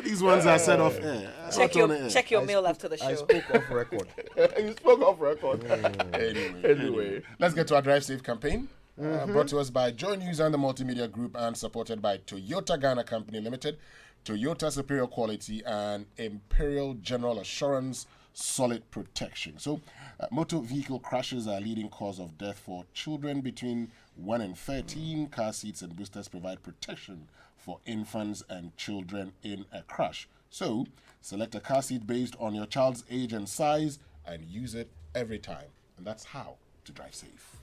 These ones are set off air. Check your mail after the show. I spoke off record. You spoke off record. Anyway, let's get to our Drive Safe campaign. Brought to us by Joy News and the Multimedia Group and supported by Toyota Ghana Company Limited, Toyota Superior Quality, and Imperial General Assurance Solid Protection. So, motor vehicle crashes are a leading cause of death for children between 1 and 13. Car seats and boosters provide protection for infants and children in a crash. So, select a car seat based on your child's age and size and use it every time. And that's how to drive safe.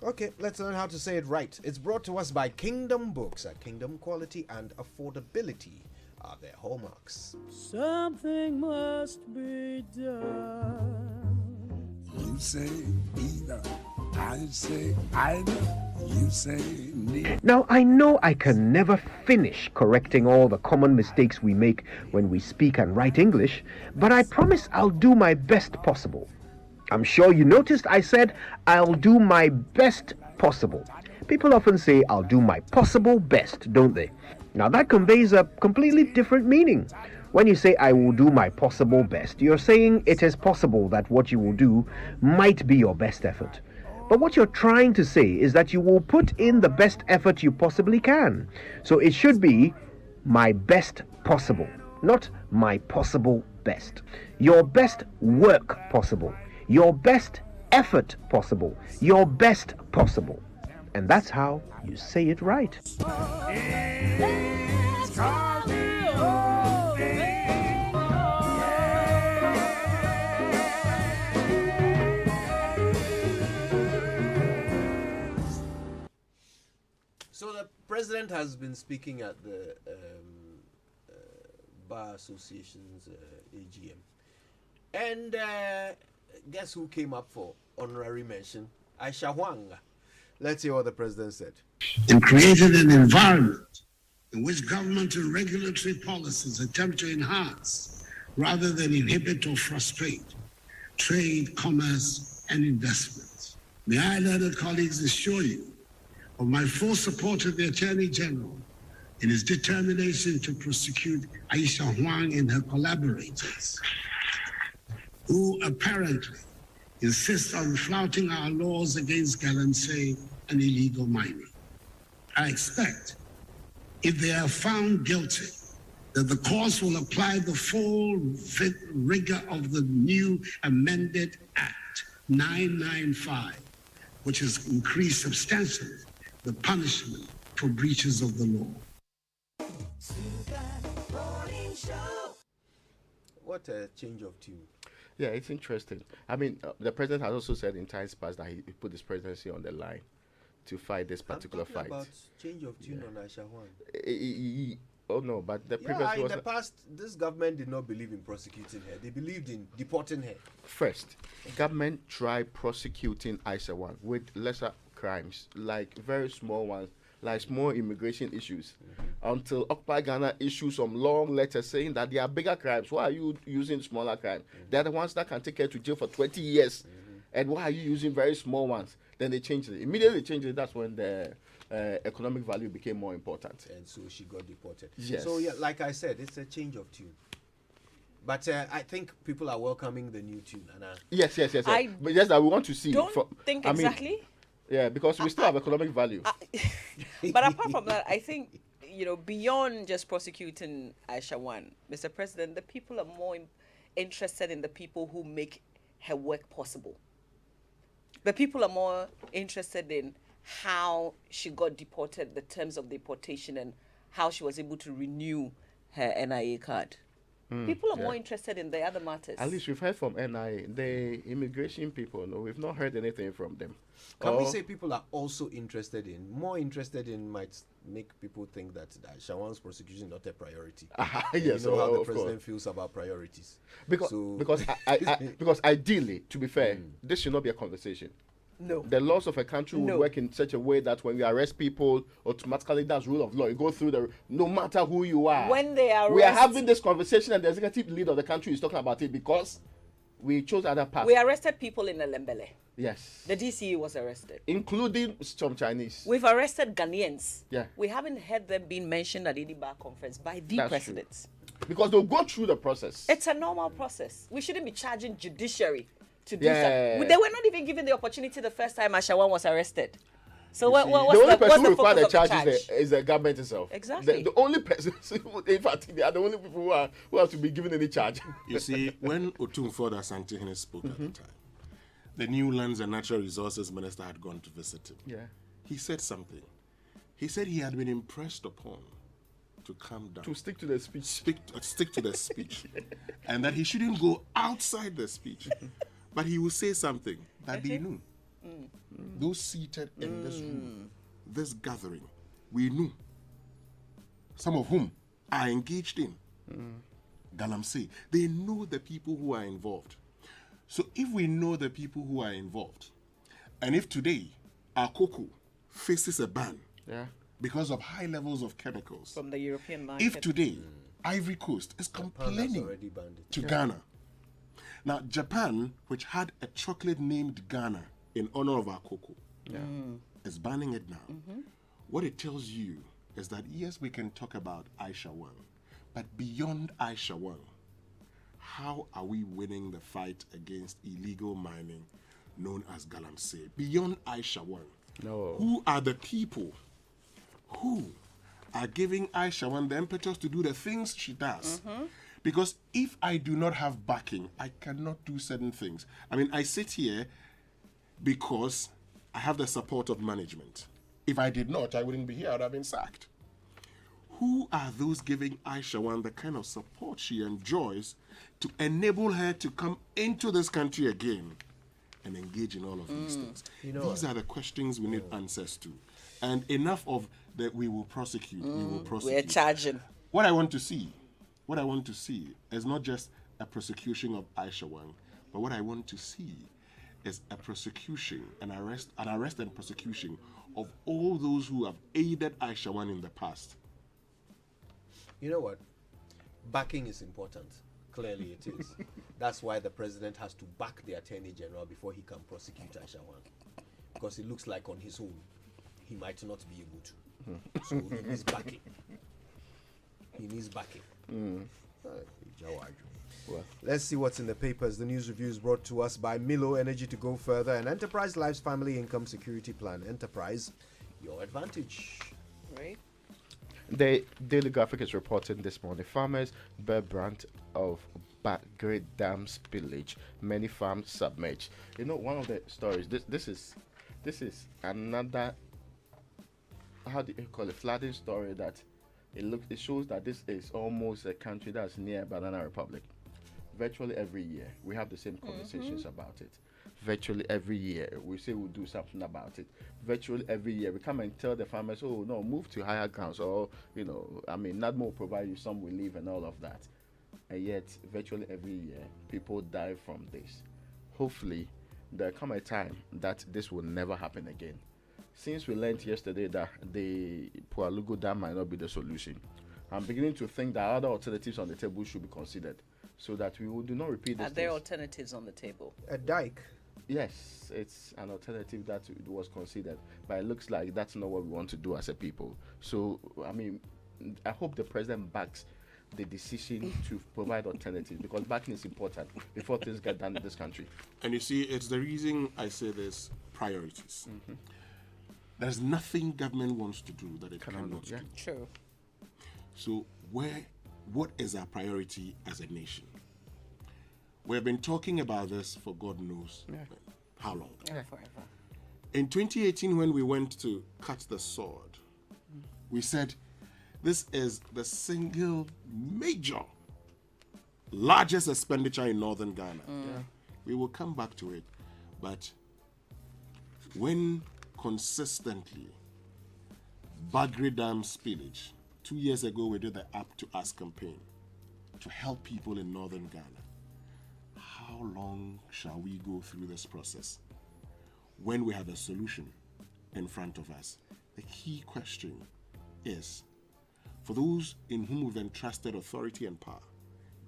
Okay, let's learn how to say it right. It's brought to us by Kingdom Books. At Kingdom, quality and affordability are their hallmarks. Something must be done. You say either, I say either, you say neither. Now, I know I can never finish correcting all the common mistakes we make when we speak and write English, but I promise I'll do my best possible. I'm sure you noticed I said I'll do my best possible. People often say I'll do my possible best, don't they? Now that conveys a completely different meaning. When you say I will do my possible best, you're saying it is possible that what you will do might be your best effort. But what you're trying to say is that you will put in the best effort you possibly can. So it should be my best possible, not my possible best. Your best work possible. Your best effort possible. Your best possible. And that's how you say it right. So the president has been speaking at the Bar Association's AGM. And guess who came up for honorary mention? Aisha Huang. Let's hear what the president said. And created an environment in which government and regulatory policies attempt to enhance rather than inhibit or frustrate trade, commerce, and investment. May I, learned colleagues, assure you of my full support of the Attorney General in his determination to prosecute Aisha Huang and her collaborators, who apparently insist on flouting our laws against galamsey and illegal mining. I expect, if they are found guilty, that the courts will apply the full rigor of the new amended Act 995, which has increased substantially the punishment for breaches of the law. What a change of tune. Yeah, it's interesting. I mean, the president has also said in times past that he put his presidency on the line to fight this particular fight. About change of tune on Aisha Huang. Oh no, but the previous in was the past, this government did not believe in prosecuting her. They believed in deporting her. first. Government tried prosecuting Aisha Huang with lesser crimes, like very small ones, like small immigration issues, until Occupy Ghana issued some long letters saying that there are bigger crimes. Why are you using smaller crimes? They're the ones that can take her to jail for 20 years. And why are you using very small ones? Then they changed it. Immediately changed it. That's when the economic value became more important. And so she got deported. Yes. So, yeah, like I said, it's a change of tune. But I think people are welcoming the new tune. And Yes. But yes, that we want to see. Don't think exactly. Yeah, because we still have economic value. But apart from that, I think, beyond just prosecuting Aisha Huang, Mr. President, the people are more interested in the people who make her work possible. The people are more interested in how she got deported, the terms of deportation, and how she was able to renew her NIA card. People are more interested in the other matters. At least we've heard from NIA, the immigration people. No, we've not heard anything from them. Can we say people are also more interested in might make people think that Aisha Huang's prosecution is not a priority? Yes, you know how the of president course. feels about priorities. Because ideally, to be fair, this should not be a conversation. No. The laws of a country will work in such a way that when we arrest people, automatically that's rule of law. You go through no matter who you are. When they arrest, we are having this conversation and the executive leader of the country is talking about it because we chose other paths. We arrested people in Elembele. Yes. The DCE was arrested. Including some Chinese. We've arrested Ghanaians. Yeah. We haven't heard them being mentioned at any bar conference by the That's president. Because they'll go through the process. It's a normal process. We shouldn't be charging judiciary to do Yeah. something. They were not even given the opportunity the first time Ashawan was arrested. So You what, see, what's the only the, person what's who the require focus the of the charges charge? is the government itself. Exactly. The only person, in fact, they are the only people who have to be given any charge. You see, when Otumfuo Asantehene spoke at the time, the new Lands and Natural Resources Minister had gone to visit him. Yeah. He said something. He said he had been impressed upon to calm down. To stick to the speech. Stick to the speech. And that he shouldn't go outside the speech. But he will say something that they knew. Those seated in this room, this gathering, we knew. Some of whom are engaged in Galamsey. They know the people who are involved. So if we know the people who are involved, and if today our cocoa faces a ban because of high levels of chemicals, From the European market. if today Ivory Coast is Japan has complaining already banned it. to Ghana, now Japan, which had a chocolate named Ghana in honor of our cocoa, is banning it now. What it tells you is that yes, we can talk about Aisha 1, but beyond Aisha 1, how are we winning the fight against illegal mining known as Galamsey? Beyond Aisha 1, No. who are the people who are giving Aisha 1 the impetus to do the things she does? Because if I do not have backing, I cannot do certain things. I mean, I sit here because I have the support of management. If I did not, I wouldn't be here. I would have been sacked. Who are those giving Aisha 1 the kind of support she enjoys to enable her to come into this country again and engage in all of these things? These are the questions we need answers to. And enough of that we will prosecute, we will prosecute. We're charging. What I want to see is not just a prosecution of Aisha 1, but what I want to see is a prosecution, an arrest and prosecution of all those who have aided Aisha 1 in the past. You know what? Backing is important. Clearly it is. That's why the president has to back the attorney general before he can prosecute Aisha 1. Because it looks like on his own, he might not be able to. So he needs backing. He needs backing. Well, Let's see what's in the papers. The news review is brought to us by Milo Energy to Go Further and Enterprise Life's Family Income Security Plan. Enterprise, your advantage. Right? the Daily Graphic is reporting this morning. Farmers bear brunt of Bagre Dam spillage. Many farms submerged. You know, one of the stories. This is another. How do you call it? Flooding story that it shows that this is almost a country that's near Banana Republic. Virtually every year we have the same conversations about it. Virtually every year we say we'll do something about it. Virtually every year we come and tell the farmers, oh no, move to higher grounds, or NADMO will provide you some relief and all of that. And yet virtually every year people die from this. Hopefully there'll come a time that this will never happen again. Since we learned yesterday that the Pualugo Dam might not be the solution, I'm beginning to think that other alternatives on the table should be considered so that we do not repeat this. Are there alternatives on the table? A dike. Yes, it's an alternative that was considered, but it looks like that's not what we want to do as a people. So, I mean, I hope the president backs the decision to provide alternatives, because backing is important before things get done in this country. And you see, it's the reason I say this: priorities. There's nothing government wants to do that it cannot do. True. So what is our priority as a nation? We have been talking about this for God knows how long. Forever. In 2018, when we went to cut the sword, we said this is the single major, largest expenditure in northern Ghana. We will come back to it, but when consistently Bagre Dam spillage, 2 years ago we did the App to Us campaign to help people in northern Ghana. How long shall we go through this process when we have a solution in front of us? The key question is, for those in whom we've entrusted authority and power,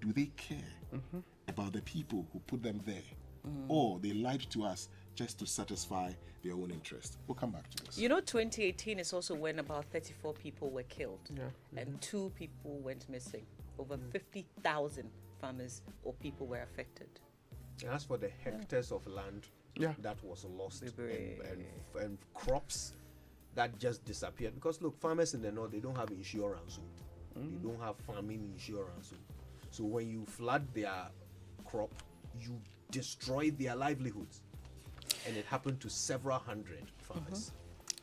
do they care about the people who put them there, or they lied to us just to satisfy their own interest. We'll come back to this. You know, 2018 is also when about 34 people were killed and 2 people went missing. Over 50,000 farmers or people were affected. And as for the hectares of land that was lost and crops that just disappeared, because look, farmers in the north, they don't have insurance. They don't have farming insurance. So when you flood their crop, you destroy their livelihoods. And it happened to several hundred farmers.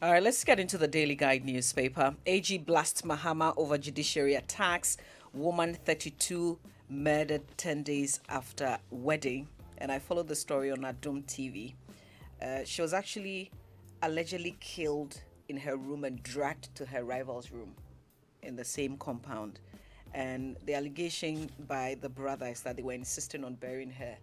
All right, let's get into the Daily Guide newspaper. AG blasts Mahama over judiciary attacks. Woman 32 murdered 10 days after wedding. And I followed the story on Adum TV. She was actually allegedly killed in her room and dragged to her rival's room in the same compound. And the allegation by the brother is that they were insisting on burying her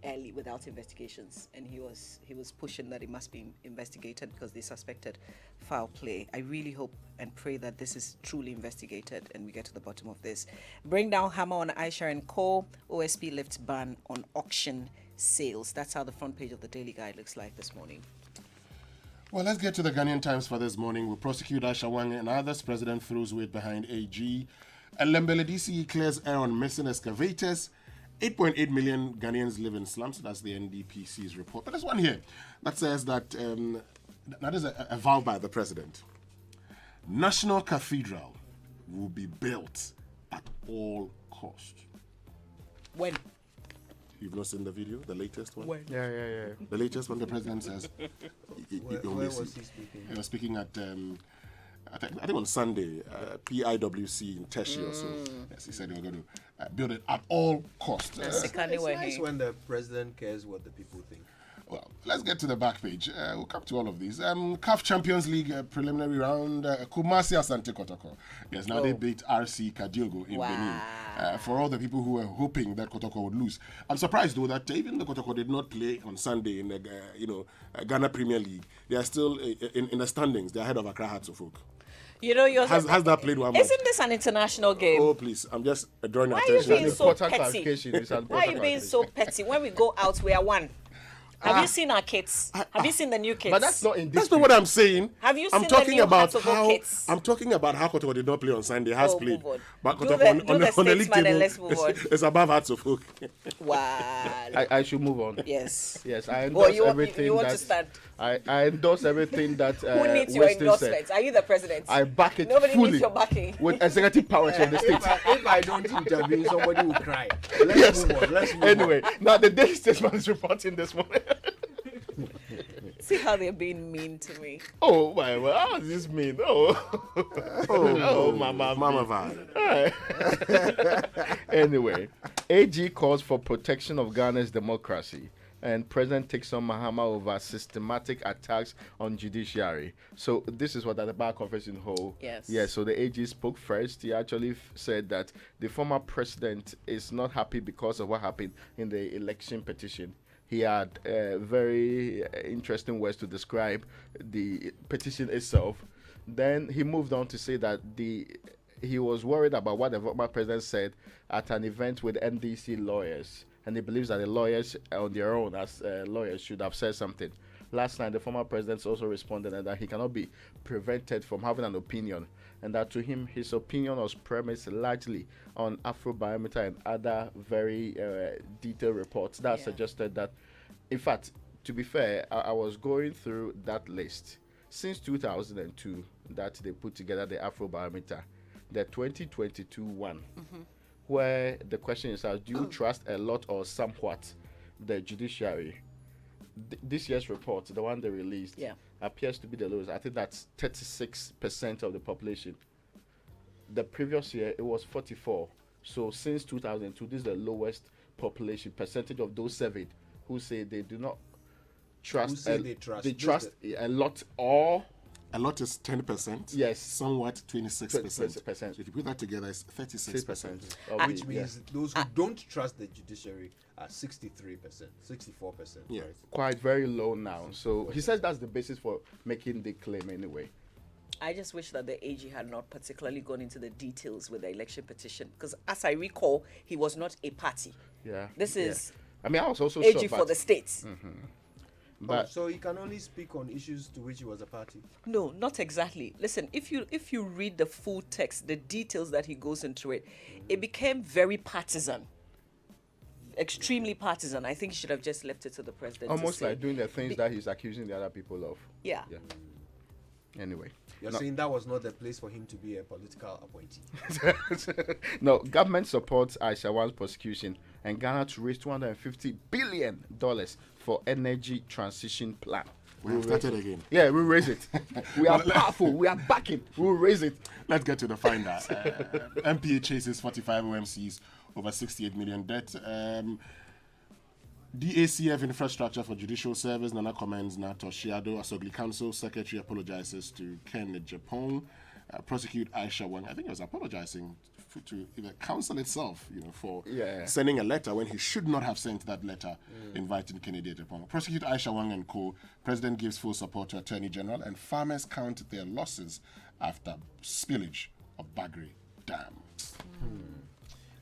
early without investigations, and he was pushing that it must be investigated because they suspected foul play. I really hope and pray that this is truly investigated and we get to the bottom of this. Bring down hammer on Aisha and Co. OSP lifts ban on auction sales. That's how the front page of the Daily Guide looks like this morning. Well, let's get to the Ghanaian Times for this morning. We'll prosecute Aisha Wang and others. President throws weight behind AG. Lembele DCE clears air on missing excavators. 8.8 million Ghanaians live in slums. That's the NDPC's report. But there's one here that says that that is a vow by the president. National Cathedral will be built at all cost. When? You've not seen the video, the latest one? When? Yeah. The latest one, the president says. Where was he speaking? He was speaking at, I think on Sunday, PIWC in Teshi or so. Yes, he said they were going to build it at all costs. It's nice when the president cares what the people think. Well, let's get to the back page. We'll come to all of these. CAF Champions League preliminary round. Kumasi Asante Kotoko. Yes, now they beat RC Kadiogo in Benin. For all the people who were hoping that Kotoko would lose. I'm surprised, though, that even the Kotoko did not play on Sunday in the Ghana Premier League. They are still in the standings. They're ahead of Accra Hearts of Oak. You know, has that played one match? Isn't this an international game? Oh, please. I'm just drawing Why attention. are you being so petty? Why are you being so petty? When we go out, we are one. Have you seen our kids? Have you seen the new kids? But that's not in this. That's not what I'm saying. Have you I'm seen talking the new about Hearts of Oak kids? I'm talking about how Kotoko did not play on Sunday. Has played. Do But Kotoko the on the league statesman and table let's move on. is above Hearts of Oak. Wow. I should move on. Yes. Yes, I endorse everything you want that. to start? I endorse everything that. Who needs your Winston endorsement? said. Are you the president? I back it Nobody fully needs your backing. with executive powers of the state. If I don't intervene, somebody will cry. Let's move on. Let's move Anyway, now the Daily Statesman is reporting this morning. See how they're being mean to me. Oh my! Well, how does this mean? Mama Van. Anyway, AG calls for protection of Ghana's democracy, and President takes on Mahama over systematic attacks on judiciary. So this is what at the Bar Conference in Ho. Yes. Yes. So the AG spoke first. He actually said that the former president is not happy because of what happened in the election petition. He had very interesting words to describe the petition itself. Then he moved on to say that he was worried about what the former president said at an event with NDC lawyers, and he believes that the lawyers on their own as lawyers should have said something. Last night, the former president also responded that he cannot be prevented from having an opinion, and that to him, his opinion was premised largely on Afrobarometer and other very detailed reports that suggested that, in fact, to be fair, I was going through that list since 2002 that they put together the Afrobarometer, the 2022 one, where the question is, do you trust a lot or somewhat the judiciary? This year's report, the one they released, appears to be the lowest. I think that's 36% of the population. The previous year, it was 44. So since 2002, this is the lowest population percentage of those surveyed who say they do not trust. They trust a lot or... A lot is 10%. Yes. Somewhat 26%. 20%. So if you put that together, it's 36%. Which means those who don't trust the judiciary are 63%, 64%. Yeah. Right? Quite very low now. So he says that's the basis for making the claim anyway. I just wish that the AG had not particularly gone into the details with the election petition, because as I recall, he was not a party. Yeah. This yeah. is I mean, I was also AG shocked, for but- the states. But so he can only speak on issues to which he was a party. No, not exactly. Listen, if you read the full text, the details that he goes into it, it became very partisan. Extremely partisan. I think he should have just left it to the president. to almost say. like doing the things that he's accusing the other people of. Yeah. Yeah. Anyway. You're No. saying that was not the place for him to be a political appointee. No, government supports Aishawan's prosecution and Ghana to raise $250 billion for energy transition plan. We have started again. Yeah, we'll raise it. We are powerful. We are backing. We'll raise it. Let's get to the finder. MPA chases 45 OMCs over 68 million debt. DACF Infrastructure for Judicial Service, Nana commends Nato Shiado. Asogli Council Secretary apologizes to Ken Japong. Prosecute Aisha Wang. I think he was apologizing to the council itself, for sending a letter when he should not have sent that letter inviting Kennedy Japong. Prosecute Aisha Wang and co. President gives full support to Attorney General, and farmers count their losses after spillage of Bagri Dam.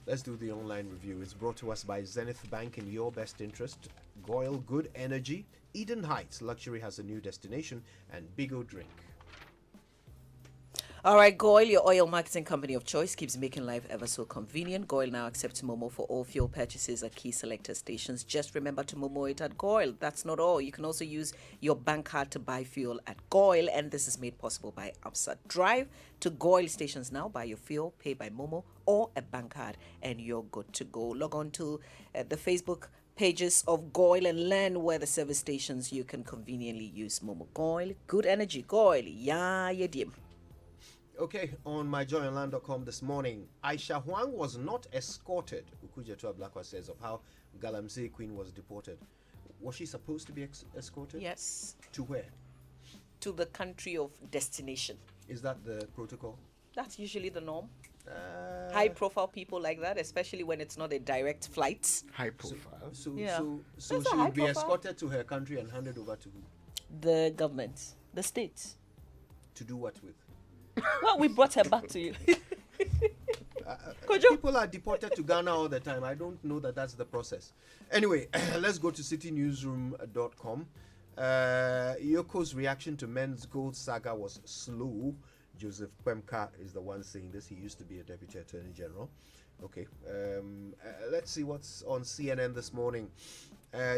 Let's do the online review. It's brought to us by Zenith Bank in your best interest. Goyle Good Energy, Eden Heights Luxury has a new destination, and Bigo Drink. All right, Goyle, your oil marketing company of choice, keeps making life ever so convenient. Goyle now accepts Momo for all fuel purchases at key selected stations. Just remember to Momo it at Goyle. That's not all. You can also use your bank card to buy fuel at Goyle, and this is made possible by ABSA. Drive to Goyle stations now, buy your fuel, pay by Momo or a bank card, and you're good to go. Log on to the Facebook pages of Goyle and learn where the service stations you can conveniently use Momo. Goyle, good energy. Goyle, yeah, yeah, dim. Okay, on myjoyonline.com this morning, Aisha Huang was not escorted. Ukujetua Blakwa says of how Galamsey Queen was deported. Was she supposed to be escorted? Yes, To where? to the country of destination. Is that the protocol? That's usually the norm. High profile people like that, especially when it's not a direct flight. High profile. So, Yeah. so That's a she high would be profile. escorted to her country and handed over to who? The government, the states. To do what with? Well, we brought her back to you. Kojo? People are deported to Ghana all the time. I don't know that that's the process. Anyway, let's go to citynewsroom.com. Yoko's reaction to men's gold saga was slow. Joseph Pemka is the one saying this. He used to be a deputy attorney general. Okay. Let's see what's on CNN this morning.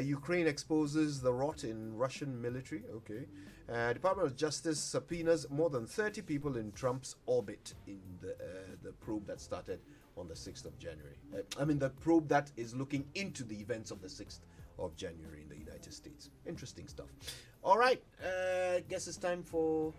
Ukraine exposes the rot in Russian military. Okay. Department of Justice subpoenas more than 30 people in Trump's orbit in the probe that started on the 6th of January. The probe that is looking into the events of the 6th of January in the United States. Interesting stuff. All right. Guess it's time for